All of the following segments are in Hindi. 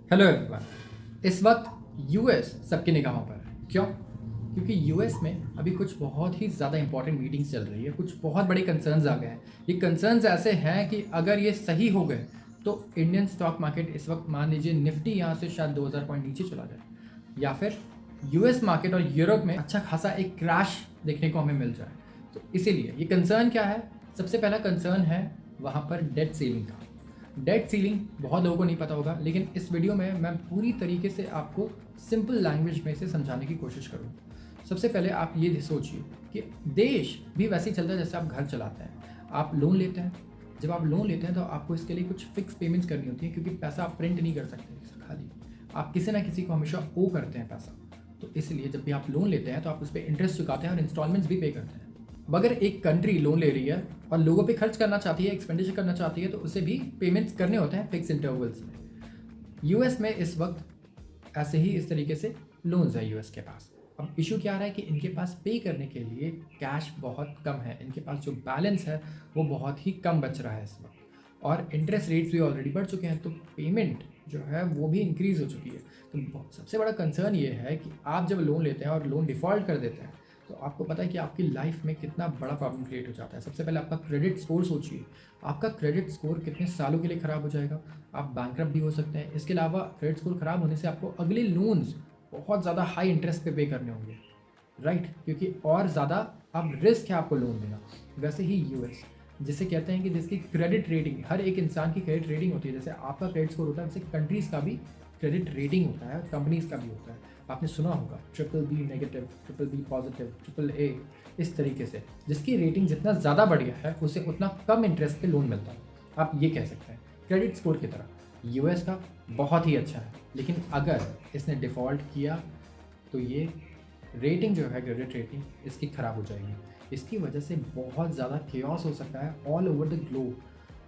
Hello everyone. इस वक्त यूएस सबकी निगाहों पर है। क्यों? क्योंकि यूएस में अभी कुछ बहुत ही ज़्यादा इंपॉर्टेंट मीटिंग्स चल रही है। कुछ बहुत बड़े कंसर्न्स आ गए हैं। ये कंसर्न्स ऐसे हैं कि अगर ये सही हो गए तो इंडियन स्टॉक मार्केट इस वक्त मान लीजिए निफ्टी यहाँ से शायद 2000 पॉइंट नीचे चला जाए, या फिर यूएस मार्केट और यूरोप में अच्छा खासा एक क्रैश देखने को हमें मिल जाए। तो इसीलिए ये कंसर्न क्या है? सबसे पहला कंसर्न है वहाँ पर डेट सेलिंग का। डेट सीलिंग बहुत लोगों को नहीं पता होगा, लेकिन इस वीडियो में मैं पूरी तरीके से आपको सिंपल लैंग्वेज में इसे समझाने की कोशिश करूँगा। सबसे पहले आप ये सोचिए कि देश भी वैसे ही चलता है जैसे आप घर चलाते हैं। आप लोन लेते हैं। जब आप लोन लेते हैं तो आपको इसके लिए कुछ फिक्स पेमेंट्स करनी होती है, क्योंकि पैसा आप प्रिंट नहीं कर सकते खाली। आप किसी ना किसी को हमेशा ओ करते हैं पैसा। तो इसलिए जब भी आप लोन लेते हैं तो आप उस पर इंटरेस्ट चुकाते हैं और इंस्टॉलमेंट्स भी पे करते हैं। अब अगर एक कंट्री लोन ले रही है और लोगों पे खर्च करना चाहती है, एक्सपेंडिचर करना चाहती है, तो उसे भी पेमेंट्स करने होते हैं फिक्स इंटरवल्स में। यूएस में इस वक्त ऐसे ही इस तरीके से लोन्स है यूएस के पास। अब इशू क्या आ रहा है कि इनके पास पे करने के लिए कैश बहुत कम है। इनके पास जो बैलेंस है वो बहुत ही कम बच रहा है इस वक्त, और इंटरेस्ट रेट्स भी ऑलरेडी बढ़ चुके हैं, तो पेमेंट जो है वो भी इंक्रीज़ हो चुकी है। तो सबसे बड़ा कंसर्न ये है कि आप जब लोन लेते हैं और लोन डिफ़ॉल्ट कर देते हैं तो आपको पता है कि आपकी लाइफ में कितना बड़ा प्रॉब्लम क्रिएट हो जाता है। सबसे पहले आपका क्रेडिट स्कोर सोचिए। आपका क्रेडिट स्कोर कितने सालों के लिए ख़राब हो जाएगा। आप बैंकरप्ट भी हो सकते हैं। इसके अलावा क्रेडिट स्कोर ख़राब होने से आपको अगले लोन्स बहुत ज़्यादा हाई इंटरेस्ट पे करने होंगे, राइट? क्योंकि और ज़्यादा अब रिस्क है आपको लोन देना। वैसे ही यूएस, जिसे कहते हैं कि जिसकी क्रेडिट रेटिंग, हर एक इंसान की क्रेडिट रेटिंग होती है। जैसे आपका क्रेडिट स्कोर होता है, वैसे कंट्रीज़ का भी क्रेडिट रेटिंग होता है, कंपनीज़ का भी होता है। आपने सुना होगा BBB negative, BBB positive, AAA, इस तरीके से। जिसकी रेटिंग जितना ज़्यादा बढ़िया है उसे उतना कम इंटरेस्ट पे लोन मिलता है। आप ये कह सकते हैं क्रेडिट स्कोर की तरह यूएस का बहुत ही अच्छा है। लेकिन अगर इसने डिफ़ॉल्ट किया तो ये रेटिंग जो है, क्रेडिट रेटिंग, इसकी ख़राब हो जाएगी। इसकी वजह से बहुत ज़्यादा केओस हो सकता है ऑल ओवर द ग्लोब।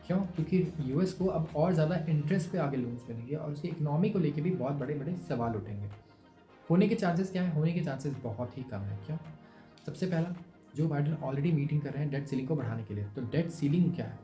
क्यों? क्योंकि यूएस को अब और ज़्यादा इंटरेस्ट पे आगे लोन्स मिलेंगे और उसकी इकोनॉमी को लेके भी बहुत बड़े बड़े सवाल उठेंगे। होने के चांसेस क्या है? होने के चांसेस बहुत ही कम है। क्यों? सबसे पहला, जो बाइडेन ऑलरेडी मीटिंग कर रहे हैं डेट सीलिंग को बढ़ाने के लिए। तो डेट सीलिंग क्या है?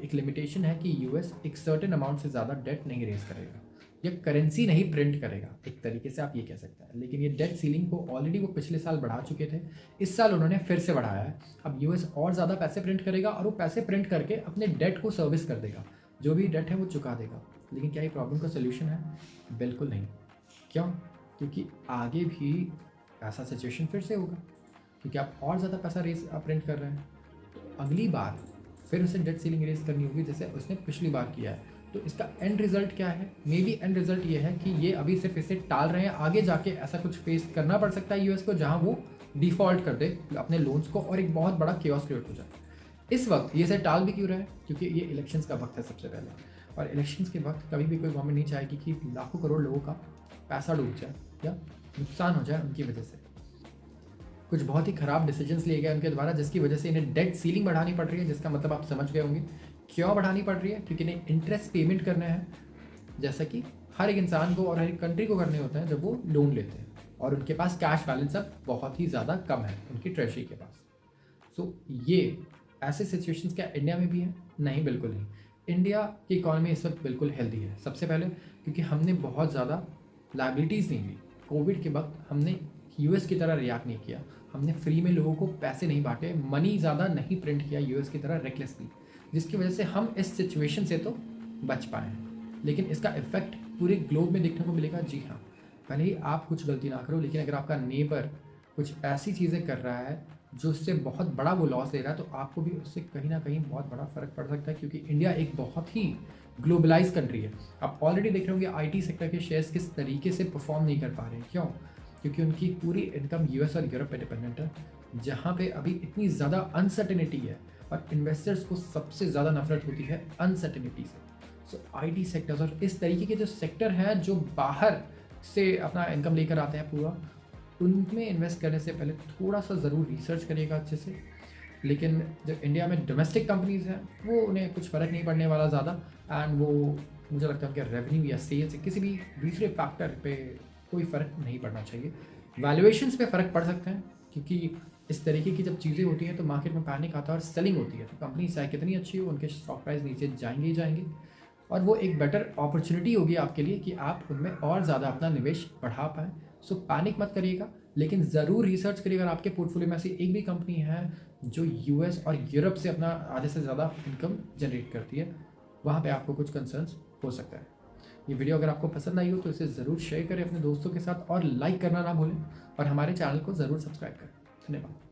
एक लिमिटेशन है कि यूएस एक सर्टेन अमाउंट से ज़्यादा डेट नहीं रेज करेगा या करेंसी नहीं प्रिंट करेगा, एक तरीके से आप ये कह सकते हैं। लेकिन ये डेट सीलिंग को ऑलरेडी वो पिछले साल बढ़ा चुके थे। इस साल उन्होंने फिर से बढ़ाया है। अब यूएस और ज़्यादा पैसे प्रिंट करेगा और वो पैसे प्रिंट करके अपने डेट को सर्विस कर देगा। जो भी डेट है वो चुका देगा। लेकिन क्या ये प्रॉब्लम का सोल्यूशन है? बिल्कुल नहीं। क्यों? क्योंकि आगे भी ऐसा सिचुएशन फिर से होगा, क्योंकि आप और ज़्यादा पैसा रेस प्रिंट कर रहे हैं। तो अगली बार फिर उसे डेट सीलिंग रेस करनी होगी, जैसे उसने पिछली बार किया है। तो इसका एंड रिजल्ट क्या है? मे बी एंड रिजल्ट ये है कि ये अभी सिर्फ इसे टाल रहे हैं। आगे जाके ऐसा कुछ फेस करना पड़ सकता है यूएस को, जहां वो डिफॉल्ट कर दे अपने लोन्स को और एक बहुत बड़ा केओस क्रिएट हो जाए। इस वक्त ये इसे टाल भी क्यों रहा है? क्योंकि ये इलेक्शंस का वक्त है सबसे पहले, और इलेक्शंस के वक्त कभी भी कोई गवर्नमेंट नहीं चाहेगी कि लाखों करोड़ लोगों का पैसा डूब जाए या नुकसान हो जाए उनकी वजह से। कुछ बहुत ही ख़राब डिसीजंस लिए गए उनके द्वारा, जिसकी वजह से इन्हें डेट सीलिंग बढ़ानी पड़ रही है। जिसका मतलब आप समझ गए होंगे क्यों बढ़ानी पड़ रही है। क्योंकि इन्हें इंटरेस्ट पेमेंट करने हैं, जैसा कि हर एक इंसान को और हर एक कंट्री को करने होते हैं जब वो लोन लेते हैं, और उनके पास कैश बैलेंस अब बहुत ही ज़्यादा कम है उनकी ट्रेजरी के पास। सो ये ऐसे सिचुएशंस क्या इंडिया में भी है? नहीं, बिल्कुल नहीं। इंडिया की इकॉनमी इस वक्त बिल्कुल हेल्दी है। सबसे पहले क्योंकि हमने बहुत ज़्यादा लाइबिलिटीज़ नहीं ली। कोविड के वक्त हमने यूएस की तरह रिएक्ट नहीं किया। हमने फ्री में लोगों को पैसे नहीं बांटे, मनी ज़्यादा नहीं प्रिंट किया यूएस की तरह रेकलेसली, जिसकी वजह से हम इस सिचुएशन से तो बच पाए हैं। लेकिन इसका इफेक्ट पूरे ग्लोब में देखने को मिलेगा। जी हाँ, भले ही आप कुछ गलती ना करो, लेकिन अगर आपका नेबर कुछ ऐसी चीज़ें कर रहा है जो उससे बहुत बड़ा वो लॉस ले रहा है, तो आपको भी उससे कहीं ना कहीं बहुत बड़ा फ़र्क पड़ सकता है। क्योंकि इंडिया एक बहुत ही ग्लोबलाइज कंट्री है। आप ऑलरेडी देख रहे होंगे आईटी सेक्टर के शेयर्स किस तरीके से परफॉर्म नहीं कर पा रहे हैं। क्यों? क्योंकि उनकी पूरी इनकम यूएस और यूरोप पे डिपेंडेंट है, जहाँ पे अभी इतनी ज़्यादा अनसर्टेनिटी है, और इन्वेस्टर्स को सबसे ज़्यादा नफरत होती है अनसर्टेनिटी से। सो आईटी सेक्टर्स और इस तरीके के जो सेक्टर हैं जो बाहर से अपना इनकम लेकर आते हैं पूरा, उनमें इन्वेस्ट करने से पहले थोड़ा सा ज़रूर रिसर्च करिएगा अच्छे से। लेकिन जो इंडिया में डोमेस्टिक कंपनीज़ हैं वो उन्हें कुछ फ़र्क नहीं पड़ने वाला ज़्यादा, एंड वो मुझे लगता है कि रेवेन्यू या सेल्स किसी भी दूसरे फैक्टर पे कोई फ़र्क नहीं पड़ना चाहिए। वैल्यूएशंस पे फ़र्क पड़ सकते हैं, क्योंकि इस तरीके की जब चीज़ें होती हैं तो मार्केट में पैनिक आता है और सेलिंग होती है, तो कंपनी चाहे कितनी अच्छी हो उनके स्टॉक प्राइस नीचे जाएंगे ही जाएंगे। और वो एक बेटर अपॉर्चुनिटी होगी आपके लिए कि आप उनमें और ज़्यादा अपना निवेश बढ़ा पाएँ। सो पैनिक मत करिएगा, लेकिन ज़रूर रिसर्च करिए। अगर आपके पोर्टफोलियो में ऐसी एक भी कंपनी है जो यूएस और यूरोप से अपना आधे से ज़्यादा इनकम जनरेट करती है, वहाँ पे आपको कुछ कंसर्न्स हो सकता है। ये वीडियो अगर आपको पसंद आई हो तो इसे ज़रूर शेयर करें अपने दोस्तों के साथ और लाइक करना ना भूलें, और हमारे चैनल को ज़रूर सब्सक्राइब करें। धन्यवाद।